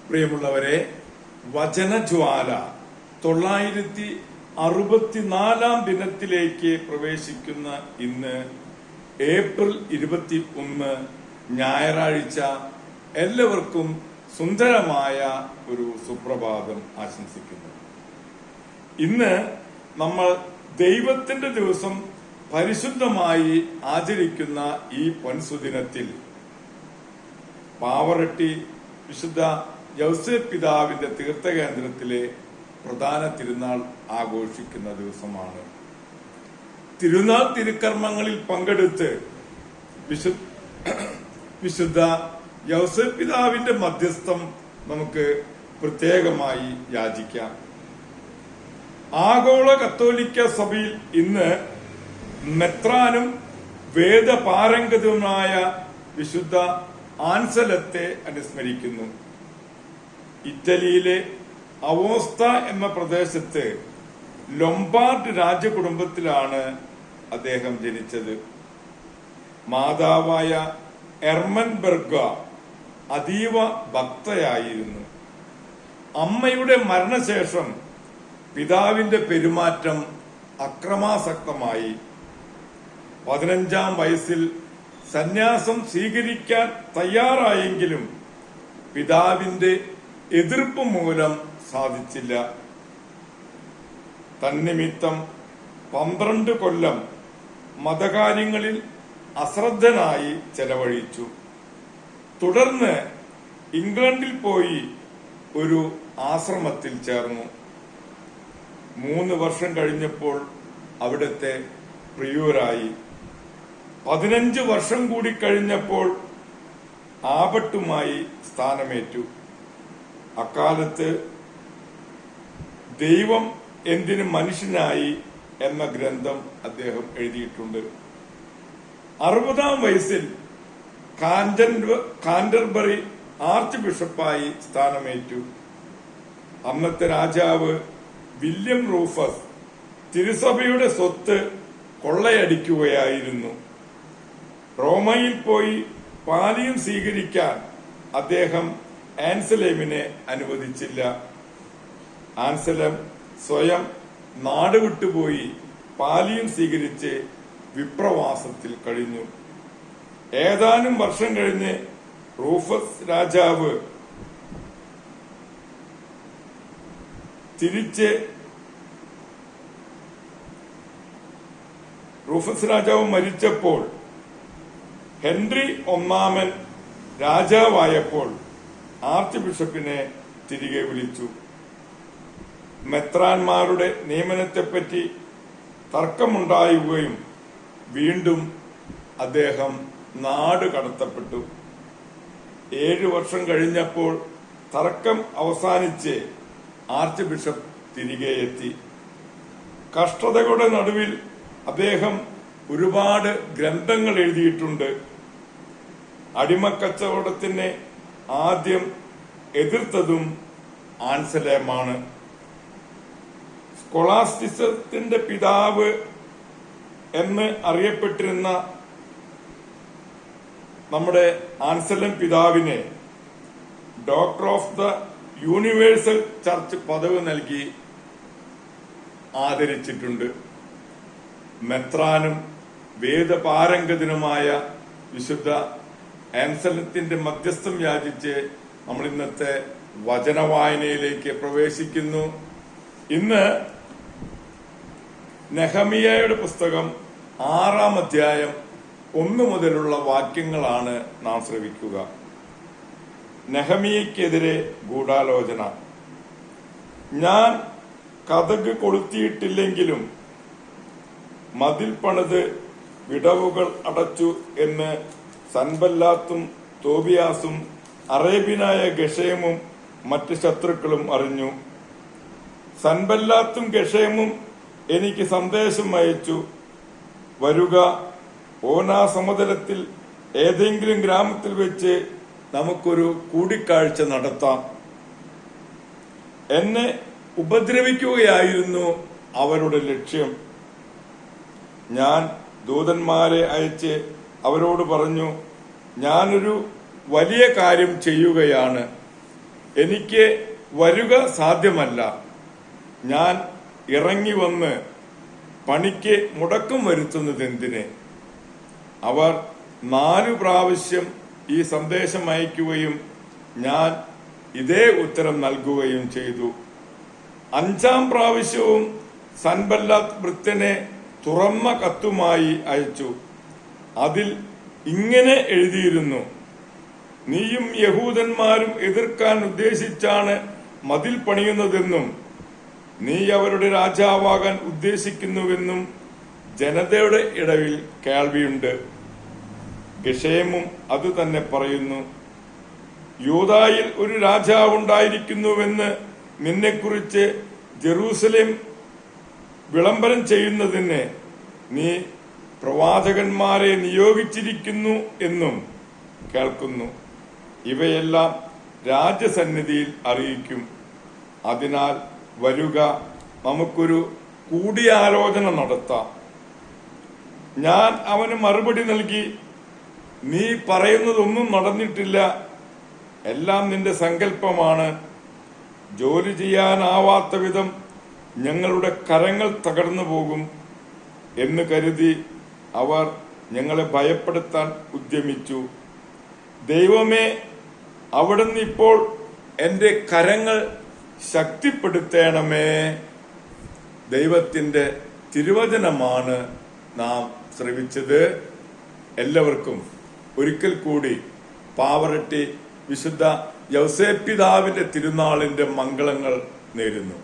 പ്രിയമുള്ളവരെ, വചനജ്വാല 964 ദിനത്തിലേക്ക് പ്രവേശിക്കുന്ന ഇന്ന് ഏപ്രിൽ 21 ഞായറാഴ്ച എല്ലാവർക്കും സുന്ദരമായ ഒരു സുപ്രഭാതം ആശംസിക്കുന്നു. ഇന്ന് നമ്മൾ ദൈവത്തിന്റെ ദിവസം പരിശുദ്ധമായി ആചരിക്കുന്ന ഈ പൊൻസുദിനത്തിൽ പാവറട്ടി വിശുദ്ധ യൗസേപ്പ് പിതാവിന്റെ തീർത്ഥകേന്ദ്രത്തിലെ പ്രധാന തിരുനാൾ ആഘോഷിക്കുന്ന ദിവസമാണ്. തിരുനാൾ തിരുക്കർമ്മങ്ങളിൽ പങ്കെടുത്ത് വിശുദ്ധ യൗസേപ്പ് പിതാവിന്റെ മധ്യസ്ഥം നമുക്ക് പ്രത്യേകമായി യാചിക്കാം. ആഗോള കത്തോലിക്ക സഭയിൽ ഇന്ന് മെത്രാനും വേദപാരംഗതനുമായ വിശുദ്ധ ആൻസലത്തെ അനുസ്മരിക്കുന്നു. ഇറ്റലിയിലെ അവോസ്ത എന്ന പ്രദേശത്ത് ലൊംബാർഡ് രാജകുടുംബത്തിലാണ് അദ്ദേഹം ജനിച്ചത്. മാതാവായ എർമൻബെർഗ അതീവ ഭക്തയായിരുന്നു. അമ്മയുടെ മരണശേഷം പിതാവിന്റെ പെരുമാറ്റം അക്രമാസക്തമായി. 15-ാം വയസ്സിൽ സന്യാസം സ്വീകരിക്കാൻ തയ്യാറായെങ്കിലും പിതാവിന്റെ എതിർപ്പ് മൂലം സാധിച്ചില്ല. തന്നിമിത്തം 12 കൊല്ലം മതകാര്യങ്ങളിൽ അശ്രദ്ധനായി ചെലവഴിച്ചു. തുടർന്ന് ഇംഗ്ലണ്ടിൽ പോയി ഒരു ആശ്രമത്തിൽ ചേർന്നു. 3 വർഷം കഴിഞ്ഞപ്പോൾ അവിടുത്തെ പ്രിയൂരായി. 15 വർഷം കൂടി കഴിഞ്ഞപ്പോൾ ആബട്ടുമായി സ്ഥാനമേറ്റു. അക്കാലത്ത് ദൈവം എന്തിന് മനുഷ്യനായി എന്ന ഗ്രന്ഥം അദ്ദേഹം എഴുതിയിട്ടുണ്ട്. 60-ാം വയസ്സിൽ കാന്റർബറി ആർച്ച് ബിഷപ്പായി സ്ഥാനമേറ്റു. അന്നത്തെ രാജാവ് വില്യം റൂഫസ് തിരുസഭയുടെ സ്വത്ത് കൊള്ളയടിക്കുകയായിരുന്നു. റോമയിൽ പോയി പാലിയം സ്വീകരിക്കാൻ അദ്ദേഹം ആൻസലേമിനെ അനുവദിച്ചില്ല. ആൻസലം സ്വയം നാടുവിട്ടുപോയി പാലിയം സ്വീകരിച്ച് വിപ്രവാസത്തിൽ കഴിഞ്ഞു. ഏതാനും വർഷം കഴിഞ്ഞ് റൂഫസ് രാജാവ് മരിച്ചപ്പോൾ ഹെൻറി ഒന്നാമൻ രാജാവായപ്പോൾ ആർച്ച് ബിഷപ്പിനെ തിരികെ വിളിച്ചു. മെത്രാന്മാരുടെ നിയമനത്തെപ്പറ്റി തർക്കമുണ്ടാവുകയും വീണ്ടും അദ്ദേഹം നാട് കടത്തപ്പെട്ടു. 7 വർഷം കഴിഞ്ഞപ്പോൾ തർക്കം അവസാനിച്ച് ആർച്ച് ബിഷപ്പ് തിരികെ എത്തി. കഷ്ടതകളുടെ നടുവിൽ അദ്ദേഹം ഒരുപാട് ഗ്രന്ഥങ്ങൾ എഴുതിയിട്ടുണ്ട്. അടിമക്കച്ചവടത്തിനെ ആദ്യം എതിർത്തതും ആൻസലേമാണ്. സ്കോളാസ്റ്റിസത്തിന്റെ പിതാവ് എന്ന് അറിയപ്പെട്ടിരുന്ന നമ്മുടെ ആൻസലം പിതാവിനെ doctor of the universal church പദവി നൽകി ആദരിച്ചിട്ടുണ്ട്. മെത്രാനും വേദപാരംഗതനുമായ വിശുദ്ധ ആൻസലത്തിന്റെ മധ്യസ്ഥം യാചിച്ച് നമ്മൾ ഇന്നത്തെ വചനവായനയിലേക്ക് പ്രവേശിക്കുന്നു. ഇന്ന് നെഹമിയയുടെ പുസ്തകം 6-ാം അധ്യായം 1 മുതലുള്ള വാക്യങ്ങളാണ് നാം ശ്രവിക്കുക. നെഹമിയയ്ക്കെതിരെ ഗൂഢാലോചന. ഞാൻ കതക് കൊളുത്തിയിട്ടില്ലെങ്കിലും മതിൽ പണിത് വിടവുകൾ അടച്ചു എന്ന് സൻബല്ലാത്തും തോബിയാസും അറേബ്യനായ ഗഷേമും മറ്റ് ശത്രുക്കളും അറിഞ്ഞു. സൻബല്ലാത്തും ഗഷേമും എനിക്ക് സന്ദേശം അയച്ചു, വരുക, ഓനാ സമതലത്തിൽ ഏതെങ്കിലും ഗ്രാമത്തിൽ വെച്ച് നമുക്കൊരു കൂടിക്കാഴ്ച നടത്താം. എന്നെ ഉപദ്രവിക്കുകയായിരുന്നു അവരുടെ ലക്ഷ്യം. ഞാൻ ദൂതന്മാരെ അയച്ച് അവരോട് പറഞ്ഞു, ഞാനൊരു വലിയ കാര്യം ചെയ്യുകയാണ്. എനിക്ക് വരുക സാധ്യമല്ല. ഞാൻ ഇറങ്ങി വന്ന് പണിക്ക് മുടക്കം വരുത്തുന്നതെന്തിന്? അവർ 4 പ്രാവശ്യം ഈ സന്ദേശം അയക്കുകയും ഞാൻ ഇതേ ഉത്തരം നൽകുകയും ചെയ്തു. 5-ാം പ്രാവശ്യവും സൻബല്ലാത്ത് ഭൃത്യനെ തുറന്ന കത്തുമായി അയച്ചു. അതിൽ ഇങ്ങനെ എഴുതിയിരുന്നു: നീയും യഹൂദന്മാരും എതിർക്കാൻ ഉദ്ദേശിച്ചാണ് മതിൽ പണിയുന്നതെന്നും നീ അവരുടെ രാജാവാകാൻ ഉദ്ദേശിക്കുന്നുവെന്നും ജനതയുടെ ഇടയിൽ കേൾവിയുണ്ട്. ഗഷേമും അത് തന്നെ പറയുന്നു. യൂദായിൽ ഒരു രാജാവുണ്ടായിരിക്കുന്നുവെന്ന് നിന്നെക്കുറിച്ച് ജെറൂസലേം വിളംബരം ചെയ്യുന്നതിന് നീ പ്രവാചകന്മാരെ നിയോഗിച്ചിരിക്കുന്നു എന്നും കേൾക്കുന്നു. ഇവയെല്ലാം രാജസന്നിധിയിൽ അറിയിക്കും. അതിനാൽ വരുക, നമുക്കൊരു കൂടിയാലോചന നടത്താം. ഞാൻ അവന് മറുപടി നൽകി, നീ പറയുന്നതൊന്നും നടന്നിട്ടില്ല. എല്ലാം നിന്റെ സങ്കല്പമാണ്. ജോലി ചെയ്യാനാവാത്ത വിധം ഞങ്ങളുടെ കരങ്ങൾ തകർന്നു പോകും എന്ന് കരുതി അവർ ഞങ്ങളെ ഭയപ്പെടുത്താൻ ഉദ്യമിച്ചു. ദൈവമേ, അവിടുന്ന് ഇപ്പോൾ എന്റെ കരങ്ങൾ ശക്തിപ്പെടുത്തണമേ. ദൈവത്തിന്റെ തിരുവചനമാണ് നാം ശ്രവിച്ചത്. എല്ലാവർക്കും ഒരിക്കൽ കൂടി പാവറട്ടി വിശുദ്ധ യൗസേപ്പിതാവിന്റെ തിരുനാളിന്റെ മംഗളങ്ങൾ നേരുന്നു.